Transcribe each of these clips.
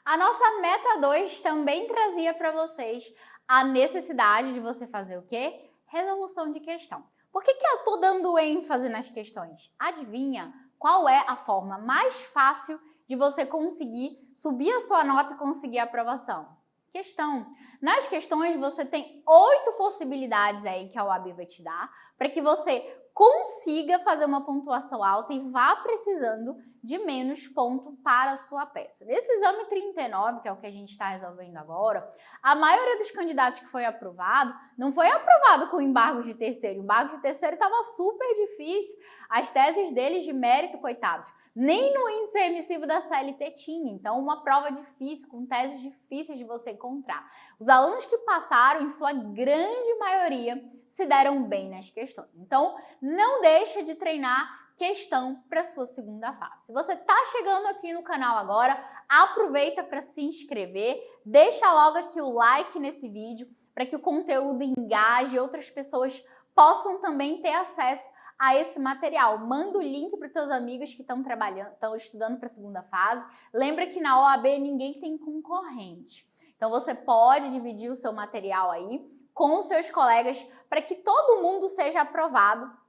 A nossa meta 2 também trazia para vocês a necessidade de você fazer o quê? Resolução de questão. Por que eu estou dando ênfase nas questões? Adivinha qual é a forma mais fácil de você conseguir subir a sua nota e conseguir a aprovação? Questão. Nas questões você tem 8 possibilidades aí que a OAB vai te dar para que você consiga fazer uma pontuação alta e vá precisando de menos ponto para a sua peça. Nesse exame 39, que é o que a gente está resolvendo agora, a maioria dos candidatos que foi aprovado, não foi aprovado com embargo de terceiro. O embargo de terceiro estava super difícil. As teses deles de mérito, coitados, nem no índice emissivo da CLT tinha. Então, uma prova difícil, com teses difíceis de você encontrar. Os alunos que passaram, em sua grande maioria, se deram bem nas questões. Então, não deixa de treinar questão para sua segunda fase. Se você está chegando aqui no canal agora, aproveita para se inscrever, deixa logo aqui o like nesse vídeo para que o conteúdo engaje e outras pessoas possam também ter acesso a esse material. Manda o link para os teus amigos que estão trabalhando, estão estudando para a segunda fase. Lembra que na OAB ninguém tem concorrente. Então você pode dividir o seu material aí com os seus colegas para que todo mundo seja aprovado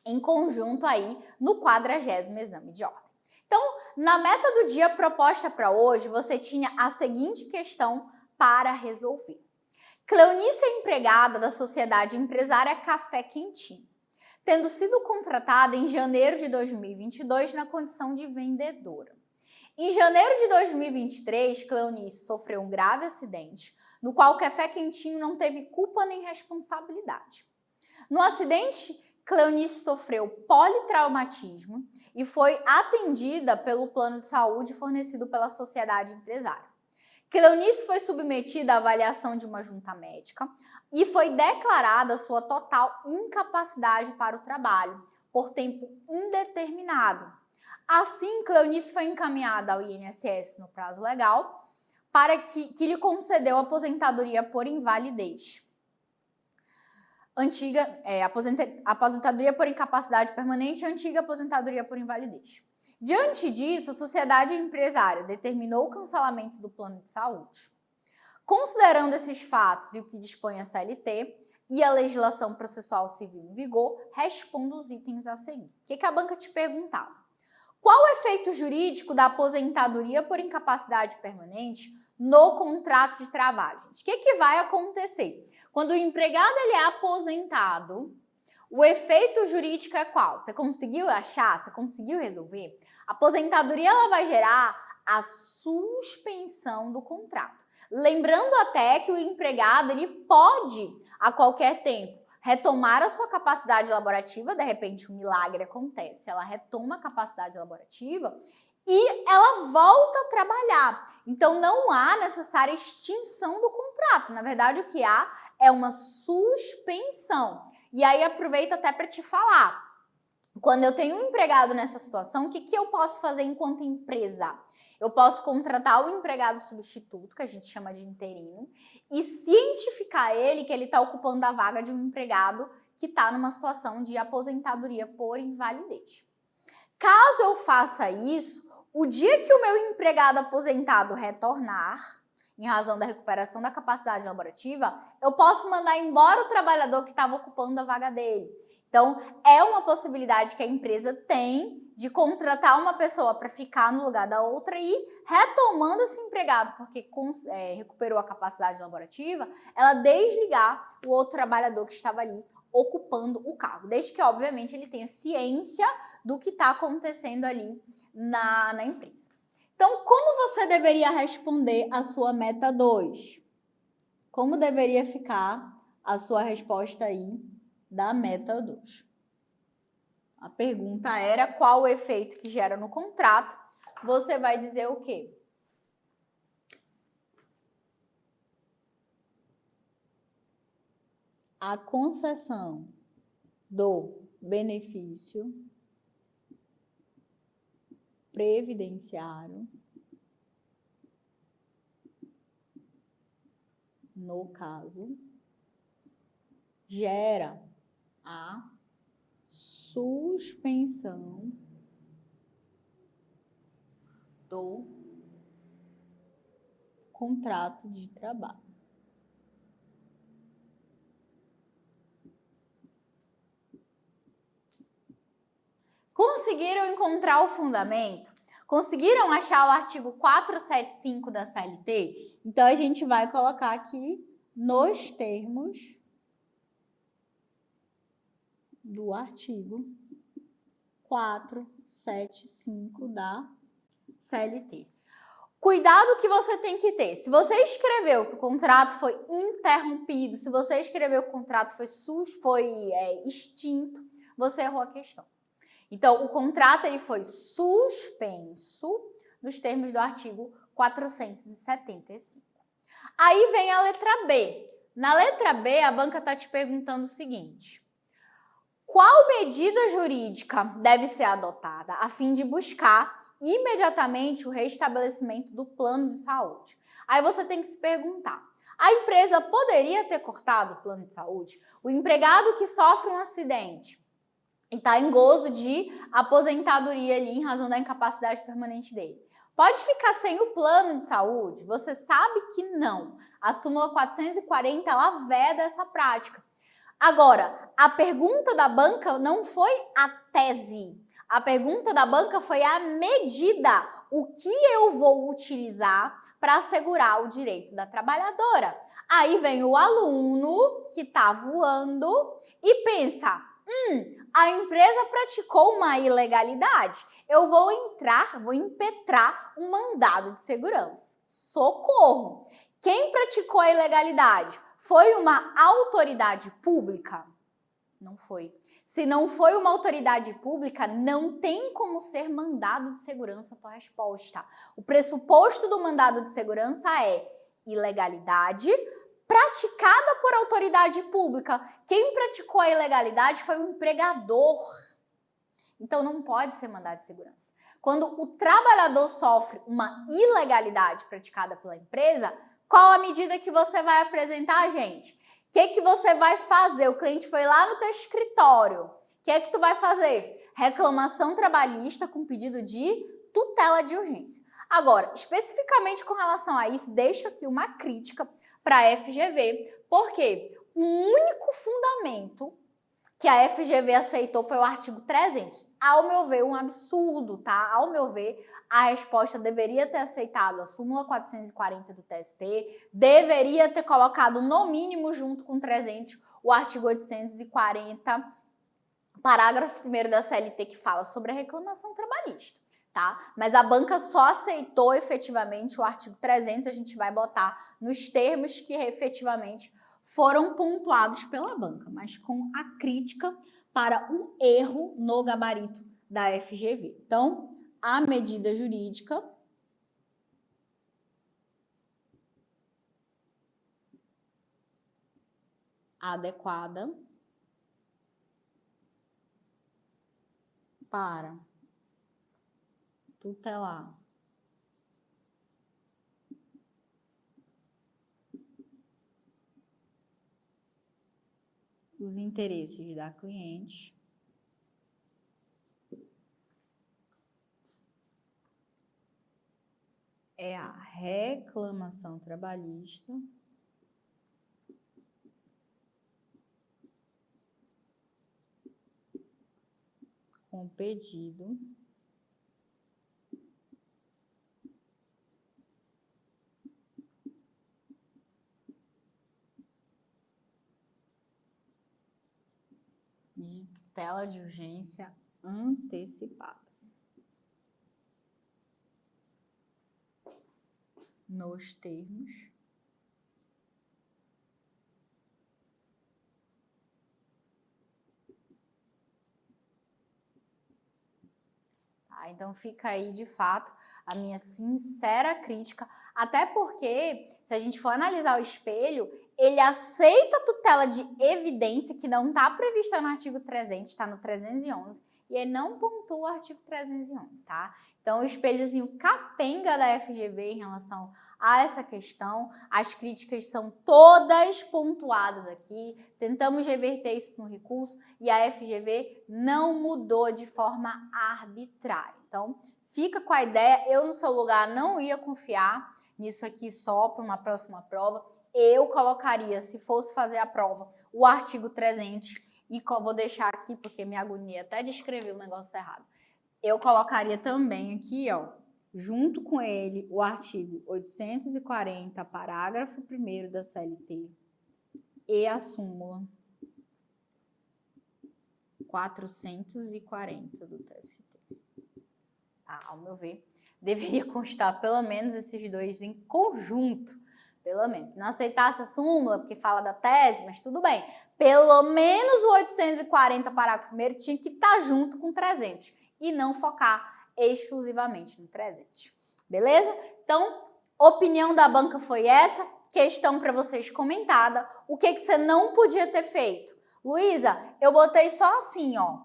em conjunto aí no 40º exame de ordem. Então, na meta do dia proposta para hoje, você tinha a seguinte questão para resolver. Cleonice é empregada da sociedade empresária Café Quentinho, tendo sido contratada em janeiro de 2022 na condição de vendedora. Em janeiro de 2023, Cleonice sofreu um grave acidente, no qual Café Quentinho não teve culpa nem responsabilidade. No acidente, Cleonice sofreu politraumatismo e foi atendida pelo plano de saúde fornecido pela sociedade empresária. Cleonice foi submetida à avaliação de uma junta médica e foi declarada sua total incapacidade para o trabalho, por tempo indeterminado. Assim, Cleonice foi encaminhada ao INSS no prazo legal para que lhe concedeu aposentadoria por invalidez. Aposentadoria por incapacidade permanente e antiga aposentadoria por invalidez. Diante disso, a sociedade empresária determinou o cancelamento do plano de saúde. Considerando esses fatos e o que dispõe a CLT e a legislação processual civil em vigor, respondo os itens a seguir. O que a banca te perguntava? Qual o efeito jurídico da aposentadoria por incapacidade permanente no contrato de trabalho, gente? O que vai acontecer? Quando o empregado ele é aposentado, o efeito jurídico é qual? Você conseguiu achar? Você conseguiu resolver? A aposentadoria ela vai gerar a suspensão do contrato. Lembrando até que o empregado ele pode, a qualquer tempo, retomar a sua capacidade laborativa, de repente um milagre acontece, ela retoma a capacidade laborativa e ela volta a trabalhar. Então, não há necessária extinção do contrato. Na verdade, o que há é uma suspensão. E aí, aproveito até para te falar. Quando eu tenho um empregado nessa situação, o que eu posso fazer enquanto empresa? Eu posso contratar o empregado substituto, que a gente chama de interino, e cientificar ele que ele está ocupando a vaga de um empregado que está numa situação de aposentadoria por invalidez. Caso eu faça isso, o dia que o meu empregado aposentado retornar, em razão da recuperação da capacidade laborativa, eu posso mandar embora o trabalhador que estava ocupando a vaga dele. Então, é uma possibilidade que a empresa tem de contratar uma pessoa para ficar no lugar da outra e, retomando esse empregado, porque recuperou a capacidade laborativa, ela desligar o outro trabalhador que estava ali ocupando o cargo, desde que, obviamente, ele tenha ciência do que está acontecendo ali na empresa. Então, como você deveria responder a sua meta 2? Como deveria ficar a sua resposta aí da meta 2? A pergunta era qual o efeito que gera no contrato. Você vai dizer o quê? A concessão do benefício previdenciário, no caso, gera a suspensão do contrato de trabalho. Conseguiram encontrar o fundamento? Conseguiram achar o artigo 475 da CLT? Então, a gente vai colocar aqui nos termos do artigo 475 da CLT. Cuidado que você tem que ter. Se você escreveu que o contrato foi interrompido, se você escreveu que o contrato foi extinto, você errou a questão. Então, o contrato ele foi suspenso nos termos do artigo 475. Aí vem a letra B. Na letra B, a banca está te perguntando o seguinte: qual medida jurídica deve ser adotada a fim de buscar imediatamente o restabelecimento do plano de saúde? Aí você tem que se perguntar: a empresa poderia ter cortado o plano de saúde? O empregado que sofre um acidente e está em gozo de aposentadoria ali em razão da incapacidade permanente dele, pode ficar sem o plano de saúde? Você sabe que não. A súmula 440, ela veda essa prática. Agora, a pergunta da banca não foi a tese. A pergunta da banca foi a medida. O que eu vou utilizar para assegurar o direito da trabalhadora? Aí vem o aluno que está voando e pensa: a empresa praticou uma ilegalidade. Eu vou impetrar um mandado de segurança. Socorro! Quem praticou a ilegalidade? Foi uma autoridade pública? Não foi. Se não foi uma autoridade pública, não tem como ser mandado de segurança por resposta. O pressuposto do mandado de segurança é ilegalidade praticada por autoridade pública. Quem praticou a ilegalidade foi o empregador. Então, não pode ser mandado de segurança. Quando o trabalhador sofre uma ilegalidade praticada pela empresa, qual a medida que você vai apresentar, gente? O que você vai fazer? O cliente foi lá no teu escritório. O que tu vai fazer? Reclamação trabalhista com pedido de tutela de urgência. Agora, especificamente com relação a isso, deixo aqui uma crítica para a FGV, porque o único fundamento que a FGV aceitou foi o artigo 300. Ao meu ver, um absurdo, tá? Ao meu ver, a resposta deveria ter aceitado a súmula 440 do TST, deveria ter colocado no mínimo junto com 300 o artigo 840, parágrafo 1º da CLT, que fala sobre a reclamação trabalhista, tá? Mas a banca só aceitou efetivamente o artigo 300, a gente vai botar nos termos que efetivamente foram pontuados pela banca, mas com a crítica para um erro no gabarito da FGV. Então, a medida jurídica adequada para tutelar os interesses da cliente é a reclamação trabalhista com pedido de tutela de urgência antecipada. Nos termos então fica aí de fato a minha sincera crítica, até porque se a gente for analisar o espelho, ele aceita a tutela de evidência que não está prevista no artigo 300, está no 311, e ele não pontua o artigo 311, tá? Então o espelhozinho capenga da FGV em relação a essa questão, as críticas são todas pontuadas aqui, tentamos reverter isso no recurso e a FGV não mudou de forma arbitrária. Então, fica com a ideia, eu no seu lugar não ia confiar, nisso aqui só para uma próxima prova. Eu colocaria, se fosse fazer a prova, o artigo 300 e vou deixar aqui porque me agonia até de escrever o negócio errado. Eu colocaria também aqui, ó, junto com ele, o artigo 840, parágrafo 1º da CLT e a súmula 440 do TST. Ao meu ver, deveria constar pelo menos esses dois em conjunto, pelo menos. Não aceitasse a súmula, porque fala da tese, mas tudo bem. Pelo menos o 840, parágrafo 1º, tinha que estar junto com 300 e não focar exclusivamente no 300. Beleza? Então, opinião da banca foi essa. Questão para vocês comentada. O que você não podia ter feito? Luísa, eu botei só assim, ó.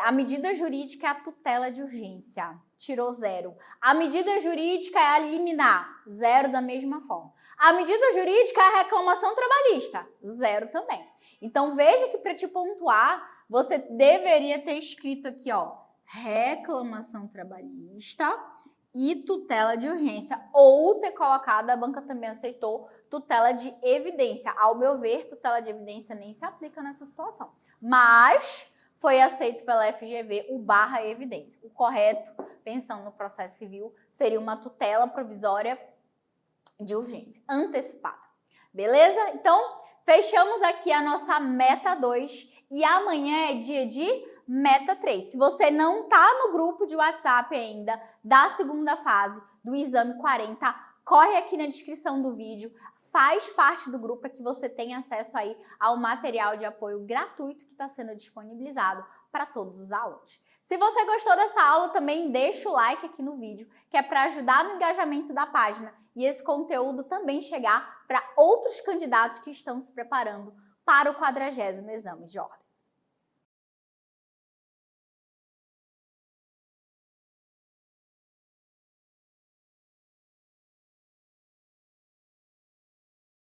A medida jurídica é a tutela de urgência. Tirou 0. A medida jurídica é a liminar. 0 da mesma forma. A medida jurídica é a reclamação trabalhista. 0 também. Então, veja que para te pontuar, você deveria ter escrito aqui, ó, reclamação trabalhista e tutela de urgência. Ou ter colocado, a banca também aceitou, tutela de evidência. Ao meu ver, tutela de evidência nem se aplica nessa situação. Mas foi aceito pela FGV o / evidência. O correto, pensando no processo civil, seria uma tutela provisória de urgência, antecipada. Beleza? Então, fechamos aqui a nossa meta 2 e amanhã é dia de meta 3. Se você não está no grupo de WhatsApp ainda da segunda fase do exame 40, corre aqui na descrição do vídeo, faz parte do grupo para que você tenha acesso aí ao material de apoio gratuito que está sendo disponibilizado para todos os alunos. Se você gostou dessa aula, também deixa o like aqui no vídeo, que é para ajudar no engajamento da página e esse conteúdo também chegar para outros candidatos que estão se preparando para o 40º exame de ordem.